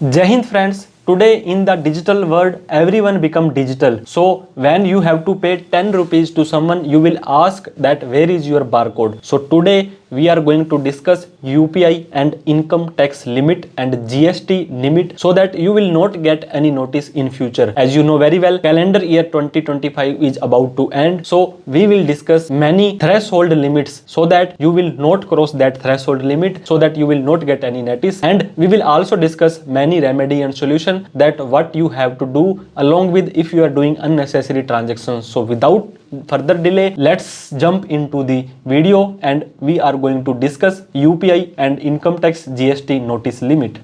Jai Hind friends, today in the digital world everyone become digital. So when you have to pay 10 rupees to someone, you will ask that where is your barcode. So today we are going to discuss UPI and income tax limit and GST limit so that you will not get any notice in future. As you know very well, calendar year 2025 is about to end. So we will discuss many threshold limits so that you will not cross that threshold limit, so that you will not get any notice. And we will also discuss many remedy and solution that what you have to do along with if you are doing unnecessary transactions. So without further delay, let's jump into the video and we are going to discuss UPI and income tax GST notice limit.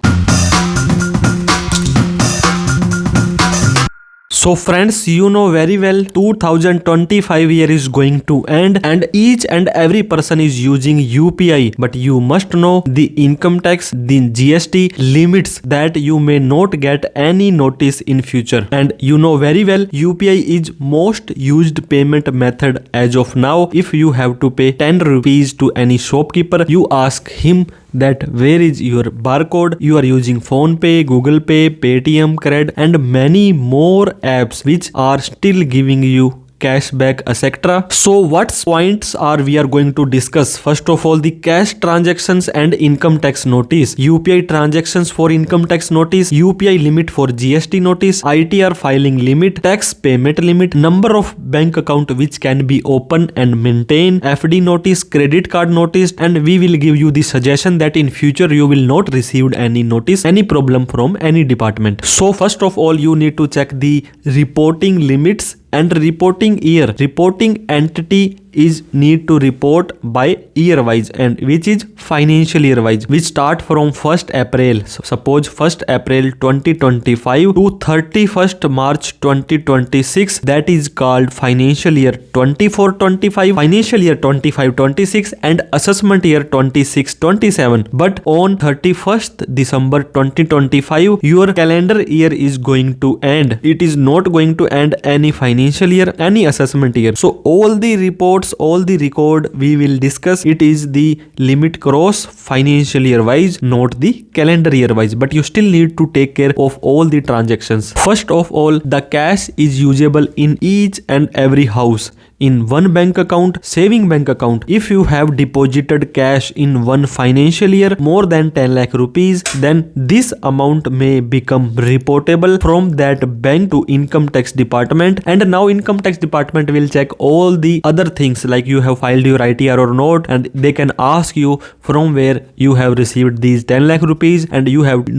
So friends, you know very well 2025 year is going to end and each and every person is using UPI, but you must know the income tax, the GST limits that you may not get any notice in future. And you know very well UPI is most used payment method as of now. If you have to pay 10 rupees to any shopkeeper, you ask him that where is your barcode. You are using PhonePe, Google Pay, Paytm, Cred and many more apps which are still giving you cashback, etc. So what points are we are going to discuss? First of all, the cash transactions and income tax notice, UPI transactions for income tax notice, UPI limit for GST notice, ITR filing limit, tax payment limit, number of bank account which can be open and maintain, FD notice, credit card notice, and we will give you the suggestion that in future you will not receive any notice, any problem from any department. So first of all, you need to check the reporting limits and reporting year. Reporting entity is need to report by year wise, and which is financial year wise, which start from 1st April. So suppose 1st April 2025 to 31st March 2026, that is called financial year 24-25, financial year 25-26 and assessment year 26-27. But on 31st December 2025 your calendar year is going to end. It is not going to end any financial year, any assessment year. So all the reports, all the record we will discuss, it is the limit cross financial year wise, not the calendar year wise, but you still need to take care of all the transactions. First of all, the cash is usable in each and every house in one bank account, saving bank account. If you have deposited cash in one financial year more than 10 lakh rupees, then this amount may become reportable from that bank to income tax department. And now income tax department will check all the other things like you have filed your ITR or not, and they can ask you from where you have received these 10 lakh rupees and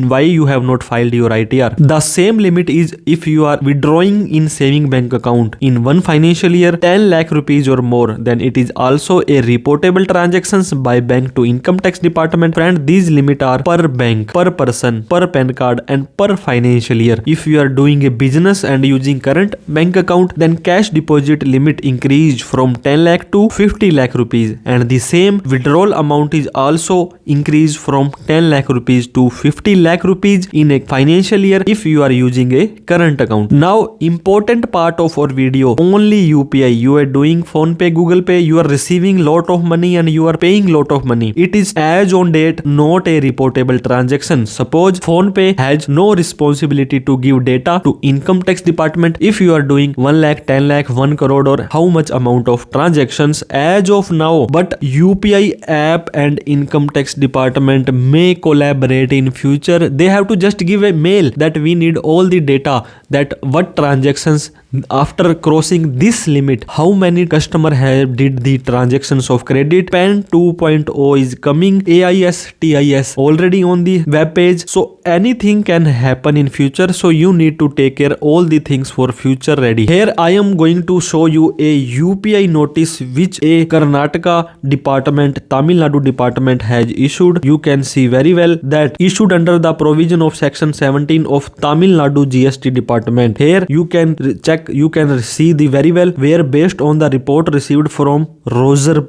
why you have not filed your ITR. The same limit is if you are withdrawing in saving bank account in one financial year 10 lakh rupees or more, then it is also a reportable transactions by bank to income tax department. Friend, these limit are per bank, per person, per PAN card and per financial year. If you are doing a business and using current bank account, then cash deposit limit increased from 10 lakh to 50 lakh rupees, and the same withdrawal amount is also increased from 10 lakh rupees to 50 lakh rupees in a financial year if you are using a current account. Now important part of our video, only UPI. You are doing PhonePe, Google Pay, you are receiving lot of money and you are paying lot of money. It is as on date, not a reportable transaction. Suppose PhonePe has no responsibility to give data to income tax department if you are doing 1 lakh, 10 lakh, 1 crore or how much amount of transactions as of now. But UPI app and income tax department may collaborate in future. They have to just give a mail that we need all the data, that what transactions after crossing this limit, how many customer have did the transactions of credit. PAN 2.0 is coming, AIS, TIS already on the web page. So anything can happen in future, so you need to take care all the things for future ready. Here I am going to show you a UPI notice which a Karnataka department, Tamil Nadu department has issued. You can see very well that issued under the provision of section 17 of Tamil Nadu GST department. Here you can check, you can see the very well where based based on the report received from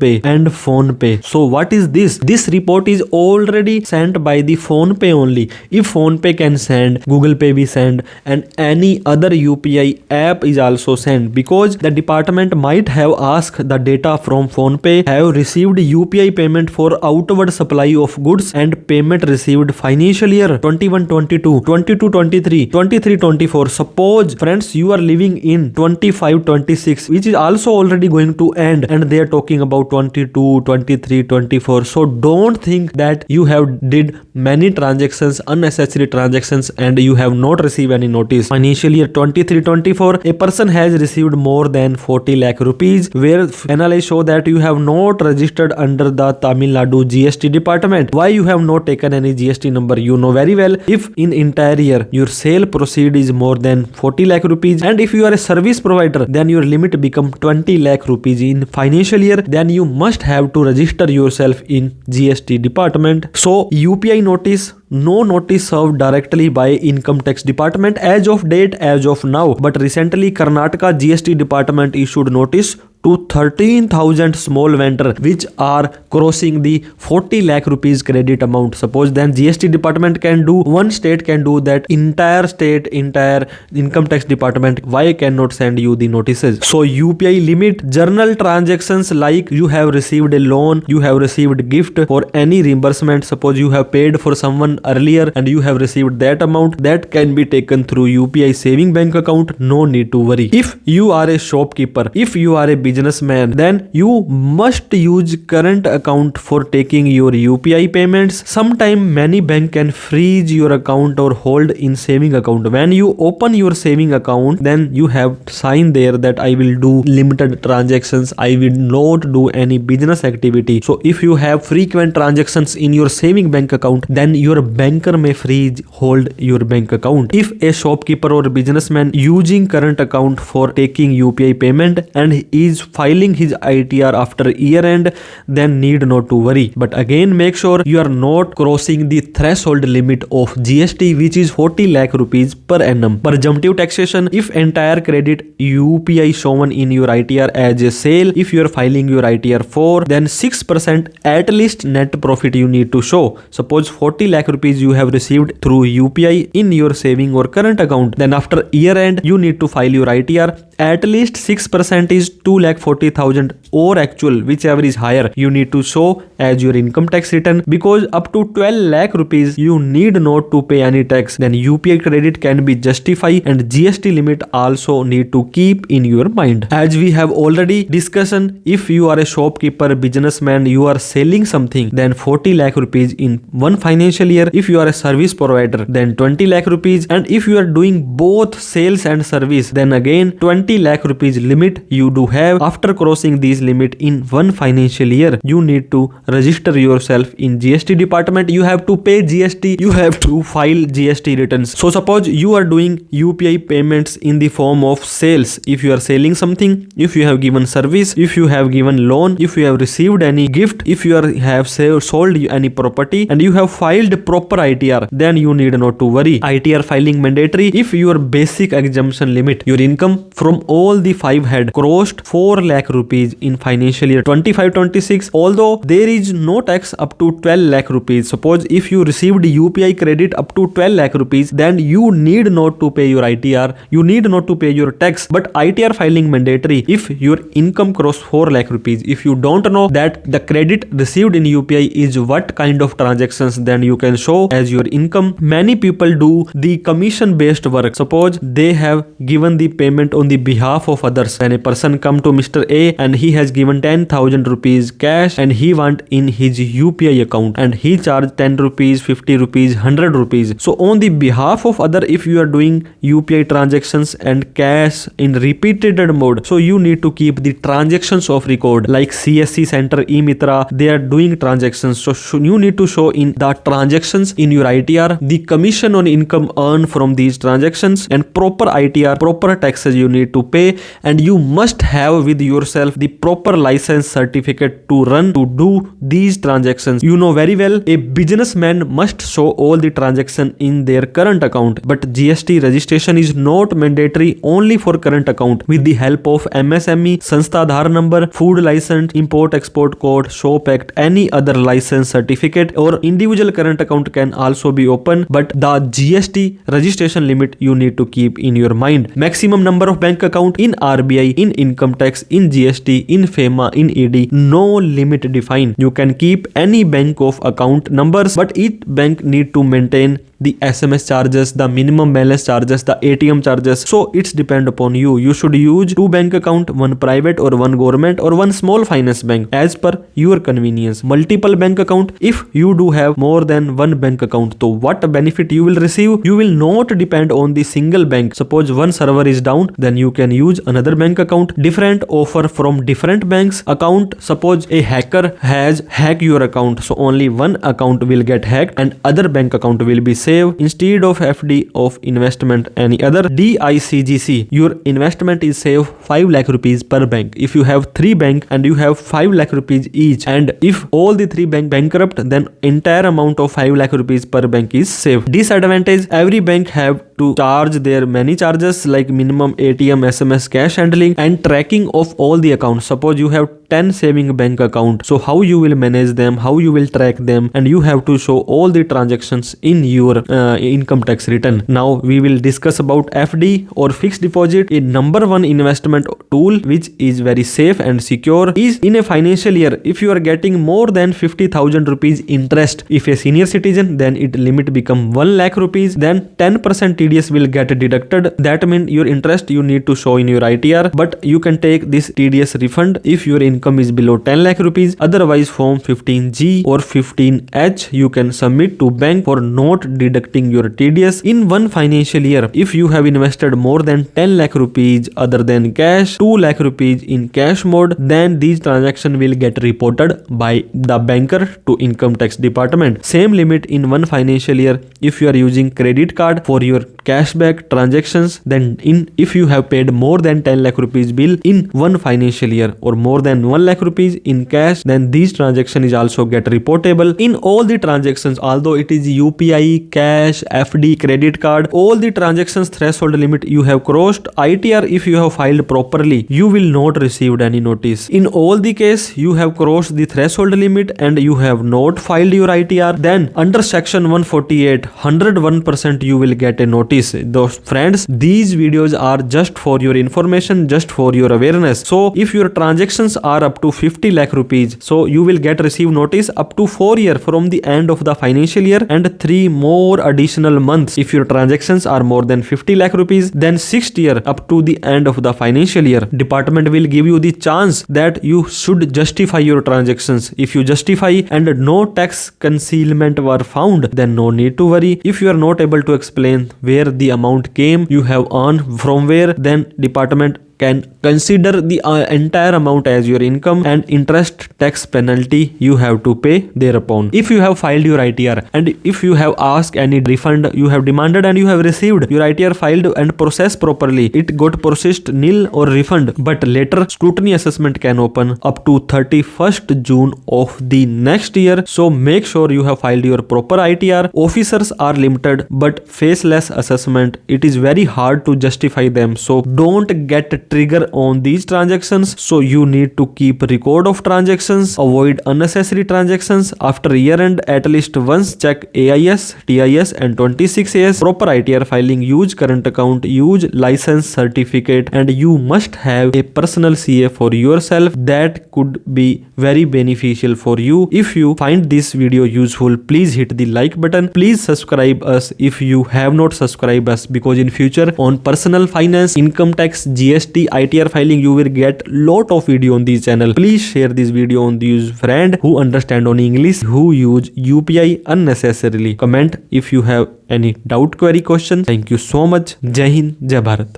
Pay and PhonePe. So what is this? This report is already sent by the PhonePe only. If PhonePe can send, Google Pay we send, and any other UPI app is also sent, because the department might have asked the data from PhonePe have received UPI payment for outward supply of goods and payment received financial year 21-22, 22-23, 23-24. Suppose friends you are living in 25-26, which is also already going to end, and they are talking about 22, 23, 24. So don't think that you have did many transactions, unnecessary transactions, and you have not received any notice. Financial year 23-24, a person has received more than 40 lakh rupees, where analysis show that you have not registered under the Tamil Nadu GST department. Why you have not taken any GST number? You know very well. If in entire year your sale proceed is more than 40 lakh rupees, and if you are a service provider, then your limit become 20 lakh rupees in financial year, then you must have to register yourself in GST department. So UPI notice, no notice served directly by income tax department as of date, as of now, but recently Karnataka GST department issued notice to 13,000 small vendor which are crossing the 40 lakh rupees credit amount. Suppose then GST department can do, one state can do that, entire state, entire income tax department, why cannot send you the notices? So UPI limit journal transactions, like you have received a loan, you have received gift, or any reimbursement. Suppose you have paid for someone earlier and you have received that amount, that can be taken through UPI saving bank account. No need to worry. If you are a shopkeeper, if you are a businessman, then you must use current account for taking your UPI payments. Sometime many bank can freeze your account or hold in saving account. When you open your saving account, then you have sign there that I will do limited transactions, I will not do any business activity. So if you have frequent transactions in your saving bank account, then your banker may freeze hold your bank account. If a shopkeeper or businessman using current account for taking UPI payment and is filing his ITR after year end, then need not to worry. But again, make sure you are not crossing the threshold limit of GST, which is 40 lakh rupees per annum. Presumptive taxation, if entire credit UPI shown in your ITR as a sale, if you are filing your ITR 4, then 6% at least net profit you need to show. Suppose 40 lakh rupees you have received through UPI in your saving or current account, then after year end you need to file your ITR. At least 6% is 2,40,000 or actual, whichever is higher, you need to show as your income tax return, because up to 12 lakh rupees you need not to pay any tax. Then UPI credit can be justified, and GST limit also need to keep in your mind. As we have already discussed, if you are a shopkeeper, businessman, you are selling something, then 40 lakh rupees in one financial year. If you are a service provider, then 20 lakh rupees, and if you are doing both sales and service, then again 20 lakh rupees limit you do have. After crossing these limit in one financial year, you need to register yourself in GST department. You have to pay GST, you have to file GST returns. So suppose you are doing UPI payments in the form of sales. If you are selling something, if you have given service, if you have given loan, if you have received any gift, if you have sold any property, and you have filed proper ITR, then you need not to worry. ITR filing mandatory if your basic exemption limit, your income from all the 5 had crossed 4 lakh rupees in financial year 25-26, although there is no tax up to 12 lakh rupees. Suppose if you received UPI credit up to 12 lakh rupees, then you need not to pay your ITR, you need not to pay your tax, but ITR filing mandatory if your income cross 4 lakh rupees. If you don't know that the credit received in UPI is what kind of transactions, then you can show as your income. Many people do the commission based work. Suppose they have given the payment on the behalf of others. When a person come to Mr. A and he has given 10,000 rupees cash and he want in his UPI account, and he charged 10 rupees, 50 rupees, 100 rupees. So on the behalf of other, if you are doing UPI transactions and cash in repeated mode, so you need to keep the transactions of record, like CSC Center, E-Mitra, they are doing transactions. So you need to show in the transactions in your ITR, the commission on income earned from these transactions, and proper ITR, proper taxes you need to to pay, and you must have with yourself the proper license certificate to do these transactions. You know very well, a businessman must show all the transaction in their current account, but GST registration is not mandatory, only for current account. With the help of MSME, Sanstha Aadhaar number, food license, import export code, shop act, any other license certificate or individual current account can also be open, but the GST registration limit you need to keep in your mind. Maximum number of bank account in RBI, in income tax, in GST, in FEMA, in ED, no limit defined. You can keep any bank of account numbers, but each bank need to maintain the SMS charges, the minimum balance charges, the ATM charges. So it's depend upon you. You should use 2 bank account, one private or one government or one small finance bank as per your convenience. Multiple bank account, if you do have more than one bank account, so what benefit you will receive? You will not depend on the single bank. Suppose one server is down, then you can use another bank account. Different offer from different banks account. Suppose a hacker has hacked your account, so only one account will get hacked and other bank account will be save instead of FD of investment any other. DICGC, your investment is save 5 lakh rupees per bank. If you have 3 bank and you have 5 lakh rupees each, and if all the 3 bank bankrupt, then entire amount of 5 lakh rupees per bank is saved. Disadvantage, every bank have to charge their many charges like minimum ATM, SMS, cash handling and tracking of all the accounts. Suppose you have 10 saving bank account, so how you will manage them, how you will track them, and you have to show all the transactions in your income tax return. Now we will discuss about FD or fixed deposit. A number one investment tool which is very safe and secure is in a financial year. If you are getting more than 50,000 rupees interest, if a senior citizen, then it limit become 1 lakh rupees, then 10% TDS will get deducted. That means your interest you need to show in your ITR, but you can take this TDS refund if your income is below 10 lakh rupees. Otherwise, form 15G or 15H you can submit to bank for not deducting your TDS in one financial year. If you have invested more than 10 lakh rupees other than cash, 2 lakh rupees in cash mode, then these transactions will get reported by the banker to income tax department. Same limit in one financial year. If you are using credit card for your cashback transactions, then if you have paid more than 10 lakh rupees bill in one financial year or more than 1 lakh rupees in cash, then these transaction is also get reportable. In all the transactions, although it is UPI, cash, FD, credit card, all the transactions threshold limit you have crossed, ITR if you have filed properly, you will not receive any notice. In all the case you have crossed the threshold limit and you have not filed your ITR, then under section 148, 101% you will get a notice. Those friends, these videos are just for your information, just for your awareness. So if your transactions are up to 50 lakh rupees, so you will get receive notice up to 4 years from the end of the financial year and 3 more additional months. If your transactions are more than 50 lakh rupees, then 6th year up to the end of the financial year. Department will give you the chance that you should justify your transactions. If you justify and no tax concealment were found, then no need to worry. If you are not able to explain where the amount came, you have earned from where, then department can consider the entire amount as your income and interest tax penalty you have to pay thereupon. If you have filed your ITR and if you have asked any refund, you have demanded and you have received your ITR filed and processed properly, it got processed nil or refund, but later scrutiny assessment can open up to 31st June of the next year. So make sure you have filed your proper ITR. Officers are limited but faceless assessment, it is very hard to justify them, so don't get trigger on these transactions. So you need to keep record of transactions, avoid unnecessary transactions. After year end, at least once check AIS, TIS and 26AS, proper ITR filing, use current account, use license certificate, and you must have a personal CA for yourself. That could be very beneficial for you. If you find this video useful, please hit the like button. Please subscribe us if you have not subscribed us, because in future on personal finance, income tax, GST, ITR filing, you will get lot of video on this channel. Please share this video on these friend who understand on English, who use UPI unnecessarily. Comment if you have any doubt, query, question. Thank you so much. Jai Hind, Jai Bharat.